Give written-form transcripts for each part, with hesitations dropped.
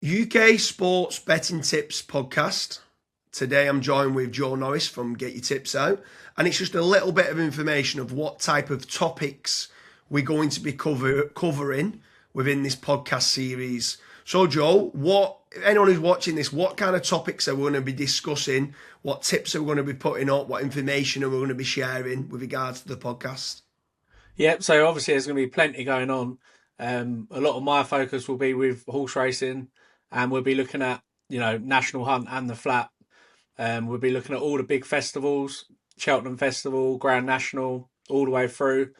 UK Sports Betting Tips podcast. Today I'm joined with Joe Norris from Getyourtipsout, and it's just a little bit of information of what type of topics we're going to be covering within this podcast series. So Joe, anyone who's watching this, what kind of topics are we going to be discussing? What tips are we going to be putting up? What information are we going to be sharing with regards to the podcast? Yep, so obviously there's going to be plenty going on. A lot of my focus will be with horse racing, and we'll be looking at, National Hunt and the Flat. We'll be looking at all the big festivals, Cheltenham Festival, Grand National, all the way through,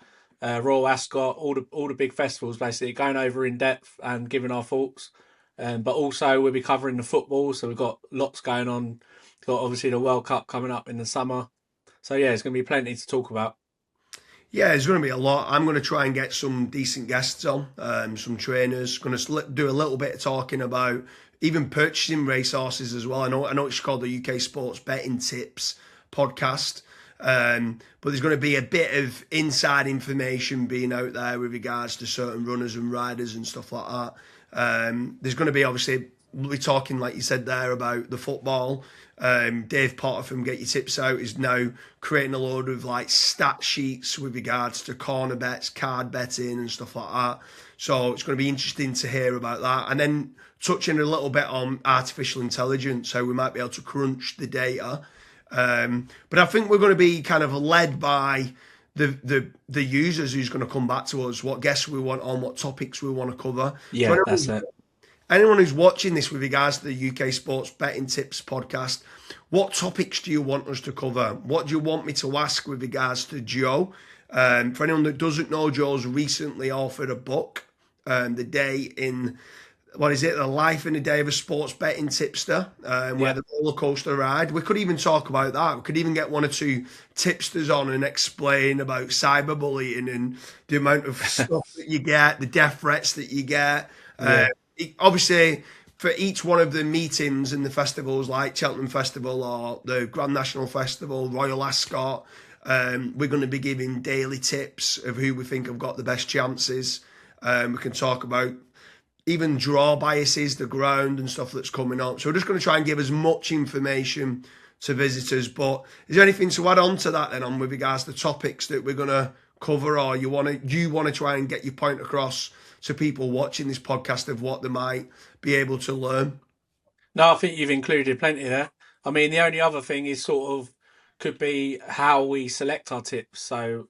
Royal Ascot, all the big festivals, basically going over in depth and giving our thoughts. But also we'll be covering the football, so we've got lots going on. Got obviously the World Cup coming up in the summer. So yeah, it's going to be plenty to talk about. Yeah, there's going to be a lot. I'm going to try and get some decent guests on, some trainers. Going to do a little bit of talking about even purchasing racehorses as well. I know it's called the UK Sports Betting Tips podcast, but there's going to be a bit of inside information being out there with regards to certain runners and riders and stuff like that. There's going to be obviously we'll be talking like you said there about the football. Dave Potter from Get Your Tips Out is now creating a load of like stat sheets with regards to corner bets, card betting and stuff like that. So it's going to be interesting to hear about that. And then touching a little bit on artificial intelligence, how we might be able to crunch the data. But I think we're going to be kind of led by the users who's going to come back to us, what guests we want on, what topics we want to cover. Yeah, that's it. Anyone who's watching this with regards to the UK Sports Betting Tips podcast, what topics do you want us to cover? What do you want me to ask with regards to Joe? For anyone that doesn't know, Joe's recently authored a book, The Day in, what is it? The Life in a Day of a Sports Betting Tipster, where Yeah. the roller coaster ride. We could even talk about that. We could even get one or two tipsters on and explain about cyberbullying and the amount of stuff that you get, the death threats that you get. Yeah. Obviously, for each one of the meetings and the festivals like Cheltenham Festival or the Grand National Festival, Royal Ascot, we're going to be giving daily tips of who we think have got the best chances. We can talk about even draw biases, the ground and stuff that's coming up. So we're just going to try and give as much information to visitors. But is there anything to add on to that then on with regards to topics that we're going to cover, or you want to try and get your point across to people watching this podcast of what they might be able to learn? No, I think you've included plenty there. I mean, the only other thing is sort of could be how we select our tips. So,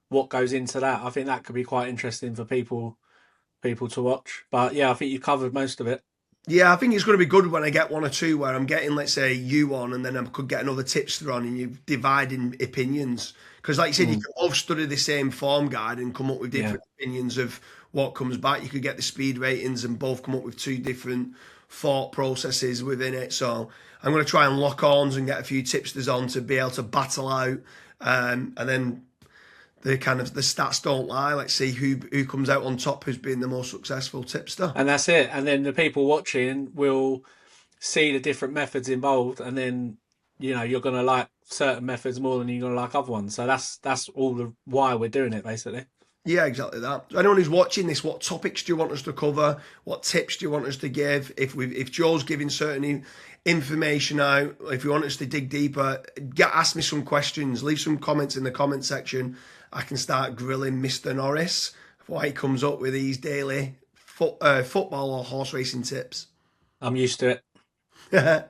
what goes into that. I think that could be quite interesting for people to watch. But yeah, I think you've covered most of it. Yeah, I think it's going to be good when I get one or two where I'm getting, let's say, you on, and then I could get another tipster on, and you're dividing opinions. Because, like you said, you Mm. can both study the same form guide and come up with Yeah. different opinions of what comes back. You could get the speed ratings and both come up with two different thought processes within it. So I'm going to try and lock arms and get a few tipsters on to be able to battle out, and then the stats don't lie. Let's see who comes out on top, who's been the most successful tipster. And that's it. And then the people watching will see the different methods involved, and then you're gonna like certain methods more than you're gonna like other ones. So that's all the why we're doing it basically. Yeah, exactly that. So anyone who's watching this, what topics do you want us to cover? What tips do you want us to give? If Joe's giving certain information out, if you want us to dig deeper, ask me some questions. Leave some comments in the comment section. I can start grilling Mr. Norris why he comes up with these daily football or horse racing tips. I'm used to it.